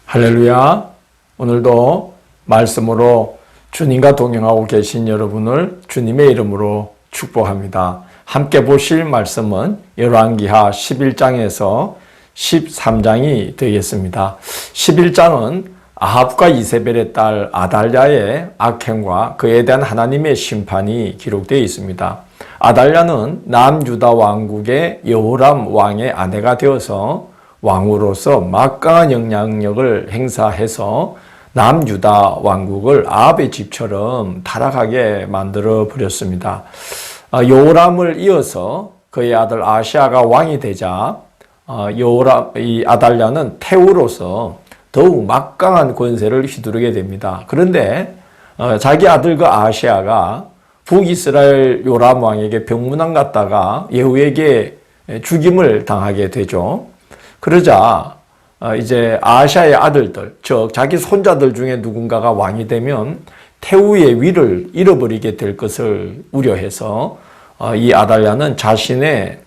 할렐루야. 오늘도 말씀으로 주님과 동행하고 계신 여러분을 주님의 이름으로 축복합니다. 함께 보실 말씀은 열왕기하 11장에서 13장이 되겠습니다. 11장은 아합과 이세벨의 딸 아달랴의 악행과 그에 대한 하나님의 심판이 기록되어 있습니다. 아달랴는 남유다 왕국의 여호람 왕의 아내가 되어서 왕으로서 막강한 영향력을 행사해서 남유다 왕국을 아합의 집처럼 타락하게 만들어 버렸습니다. 여호람을 이어서 그의 아들 아시아가 왕이 되자 이 아달랴는 태우로서 더욱 막강한 권세를 휘두르게 됩니다. 그런데 자기 아들 그 아시아가 북이스라엘 요람 왕에게 병문안 갔다가 예후에게 죽임을 당하게 되죠. 그러자 이제 아시아의 아들들, 즉 자기 손자들 중에 누군가가 왕이 되면 태우의 위를 잃어버리게 될 것을 우려해서 이 아달랴는 자신의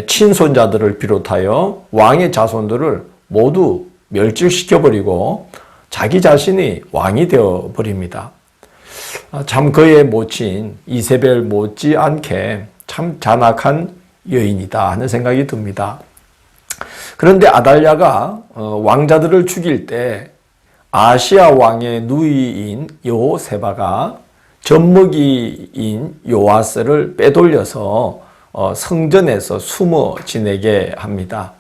친손자들을 비롯하여 왕의 자손들을 모두 멸절시켜버리고 자기 자신이 왕이 되어버립니다. 참 그의 모친 이세벨 못지않게 참 잔악한 여인이다 하는 생각이 듭니다. 그런데 아달랴가 왕자들을 죽일 때 아시아 왕의 누이인 여호세바가 젖먹이인 요아스를 빼돌려서 성전에서 숨어 지내게 합니다.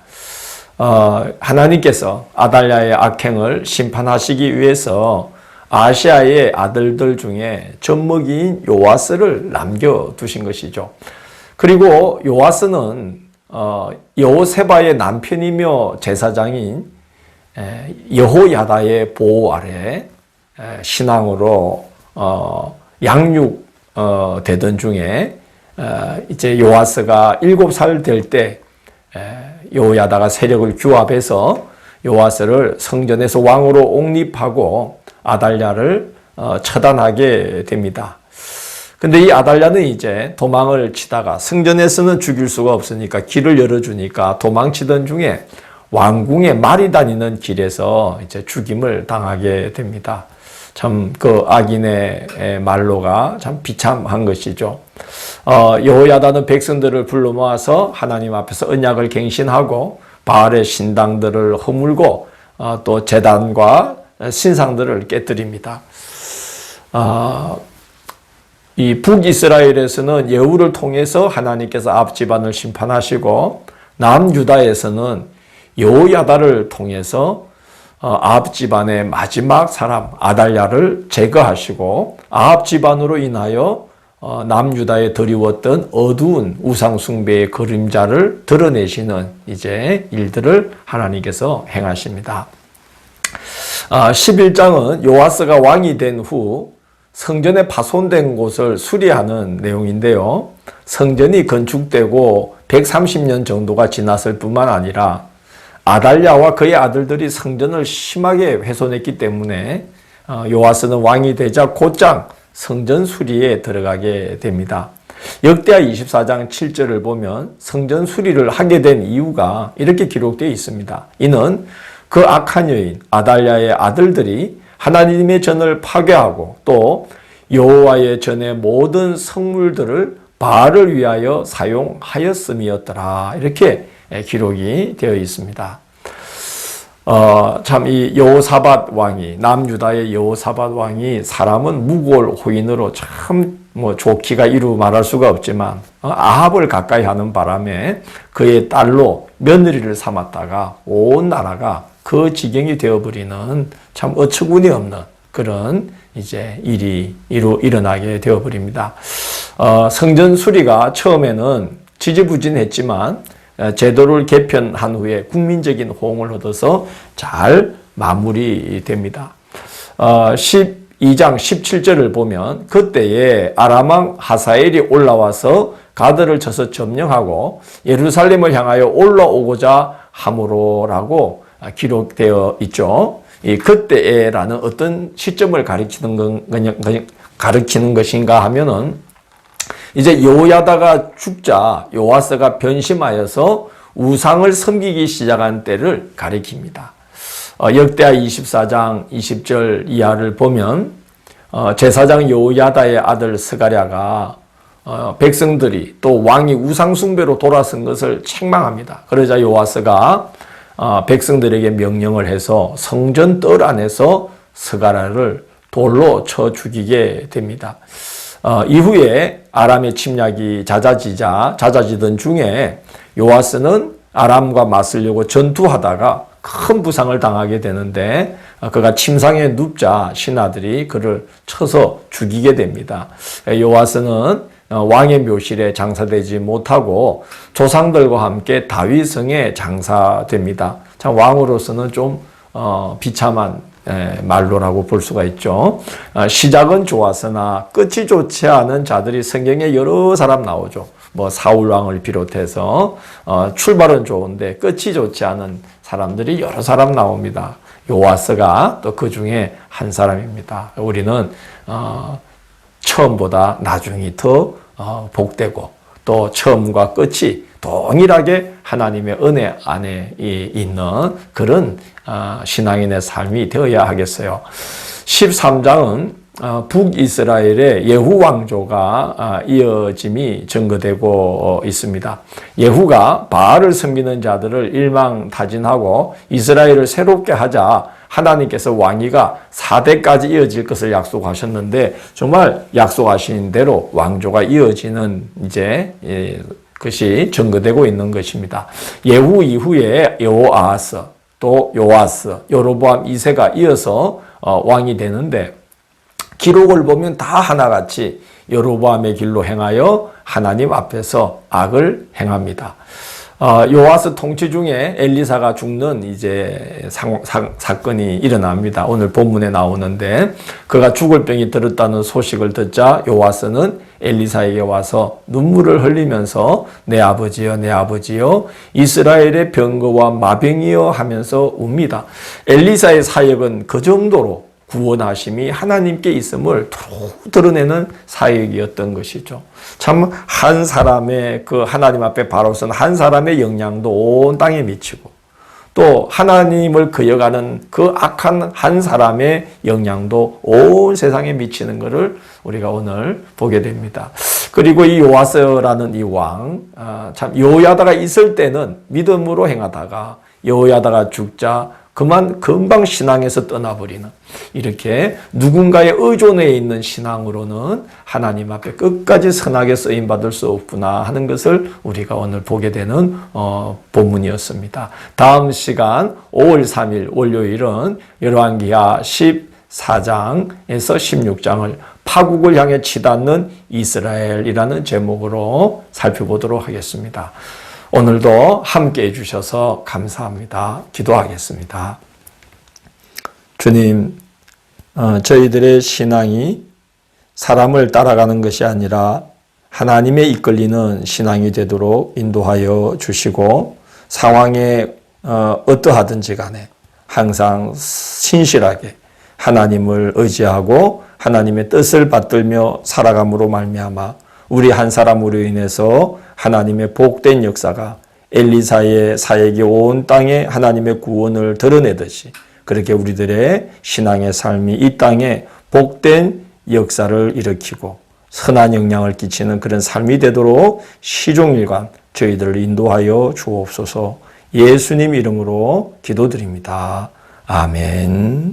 하나님께서 아달랴의 악행을 심판하시기 위해서 아시아의 아들들 중에 젖먹이인 요아스를 남겨두신 것이죠. 그리고 요아스는 여호세바의 남편이며 제사장인 여호야다의 보호 아래 신앙으로 양육되던 중에 이제 요아스가 7살 될 때 여호야다가 세력을 규합해서 요아스를 성전에서 왕으로 옹립하고 아달랴를 처단하게 됩니다. 근데 이 아달랴는 이제 도망을 치다가 성전에서는 죽일 수가 없으니까 길을 열어주니까 도망치던 중에 왕궁에 말이 다니는 길에서 이제 죽임을 당하게 됩니다. 참 그 악인의 말로가 참 비참한 것이죠. 여호야다는 백성들을 불러 모아서 하나님 앞에서 언약을 갱신하고 바알의 신당들을 허물고 또 제단과 신상들을 깨뜨립니다. 이 북이스라엘에서는 예후를 통해서 하나님께서 아합 집안을 심판하시고 남유다에서는 여호야다를 통해서 아합 집안의 마지막 사람 아달랴를 제거하시고 아합 집안으로 인하여 남유다에 드리웠던 어두운 우상 숭배의 그림자를 드러내시는 이제 일들을 하나님께서 행하십니다. 11장은 요아스가 왕이 된 후 성전에 파손된 곳을 수리하는 내용인데요. 성전이 건축되고 130년 정도가 지났을 뿐만 아니라 아달랴와 그의 아들들이 성전을 심하게 훼손했기 때문에 요아스는 왕이 되자 곧장 성전 수리에 들어가게 됩니다. 역대하 24장 7절을 보면 성전 수리를 하게 된 이유가 이렇게 기록되어 있습니다. 이는 그 악한 여인 아달랴의 아들들이 하나님의 전을 파괴하고 또 여호와의 전의 모든 성물들을 바알을 위하여 사용하였음이었더라. 이렇게 기록이 되어 있습니다. 참 이 여호사밧 왕이 남유다의 여호사밧 왕이 사람은 무고올 호인으로 참 좋기가 이루 말할 수가 없지만 아합을 가까이 하는 바람에 그의 딸로 며느리를 삼았다가 온 나라가 그 지경이 되어버리는 참 어처구니 없는 그런 이제 일이 일어나게 되어버립니다. 성전 수리가 처음에는 지지부진했지만 제도를 개편한 후에 국민적인 호응을 얻어서 잘 마무리됩니다. 12장 17절을 보면 그때에 아람왕 하사엘이 올라와서 가드를 쳐서 점령하고 예루살렘을 향하여 올라오고자 함으로라고 기록되어 있죠. 이 그때에라는 어떤 시점을 가리키는 것인가 하면은 이제 여호야다가 죽자 요아스가 변심하여서 우상을 섬기기 시작한 때를 가리킵니다. 역대하 24장 20절 이하를 보면 제사장 여호야다의 아들 스가랴가 백성들이 또 왕이 우상숭배로 돌아선 것을 책망합니다. 그러자 요아스가 백성들에게 명령을 해서 성전 뜰 안에서 스가랴를 돌로 쳐 죽이게 됩니다. 이후에 아람의 침략이 잦아지던 중에 요아스는 아람과 맞서려고 전투하다가 큰 부상을 당하게 되는데 그가 침상에 눕자 신하들이 그를 쳐서 죽이게 됩니다. 요아스는 왕의 묘실에 장사되지 못하고 조상들과 함께 다윗성에 장사됩니다. 참 왕으로서는 좀 비참한 말로라고 볼 수가 있죠. 시작은 좋았으나 끝이 좋지 않은 자들이 성경에 여러 사람 나오죠. 뭐 사울 왕을 비롯해서 출발은 좋은데 끝이 좋지 않은 사람들이 여러 사람 나옵니다. 요아스가 또 그 중에 한 사람입니다. 우리는 처음보다 나중이 더 복되고 또 처음과 끝이 동일하게 하나님의 은혜 안에 있는 그런 신앙인의 삶이 되어야 하겠어요. 13장은 북이스라엘의 예후 왕조가 이어짐이 증거되고 있습니다. 예후가 바알을 섬기는 자들을 일망타진하고 이스라엘을 새롭게 하자 하나님께서 왕위가 4대까지 이어질 것을 약속하셨는데 정말 약속하신 대로 왕조가 이어지는 이제 것이 증거되고 있는 것입니다. 예후 이후에 여호아하스 또 요아스, 여로보암 2세가 이어서 왕이 되는데 기록을 보면 다 하나같이 여로보암의 길로 행하여 하나님 앞에서 악을 행합니다. 요아스 통치 중에 엘리사가 죽는 이제 사건이 일어납니다. 오늘 본문에 나오는데 그가 죽을 병이 들었다는 소식을 듣자 요아스는 엘리사에게 와서 눈물을 흘리면서 내 아버지여 내 아버지여 이스라엘의 병거와 마병이여 하면서 웁니다. 엘리사의 사역은 그 정도로 구원하심이 하나님께 있음을 드러내는 사역이었던 것이죠. 참 한 사람의 그 하나님 앞에 바로 선 한 사람의 영향도 온 땅에 미치고 또 하나님을 거역하는 그 악한 한 사람의 영향도 온 세상에 미치는 것을 우리가 오늘 보게 됩니다. 그리고 이 요아스라는 이 왕, 참 여호야다가 있을 때는 믿음으로 행하다가 여호야다가 죽자 그만 금방 신앙에서 떠나버리는 이렇게 누군가의 의존에 있는 신앙으로는 하나님 앞에 끝까지 선하게 쓰임받을 수 없구나 하는 것을 우리가 오늘 보게 되는 본문이었습니다. 다음 시간 5월 3일 월요일은 열왕기하 14장에서 16장을 파국을 향해 치닫는 이스라엘이라는 제목으로 살펴보도록 하겠습니다. 오늘도 함께 해주셔서 감사합니다. 기도하겠습니다. 주님, 저희들의 신앙이 사람을 따라가는 것이 아니라 하나님의 이끌리는 신앙이 되도록 인도하여 주시고 상황에 어떠하든지 간에 항상 신실하게 하나님을 의지하고 하나님의 뜻을 받들며 살아감으로 말미암아 우리 한 사람으로 인해서 하나님의 복된 역사가 엘리사의 사역이 온 땅에 하나님의 구원을 드러내듯이 그렇게 우리들의 신앙의 삶이 이 땅에 복된 역사를 일으키고 선한 영향을 끼치는 그런 삶이 되도록 시종일관 저희들을 인도하여 주옵소서. 예수님 이름으로 기도드립니다. 아멘.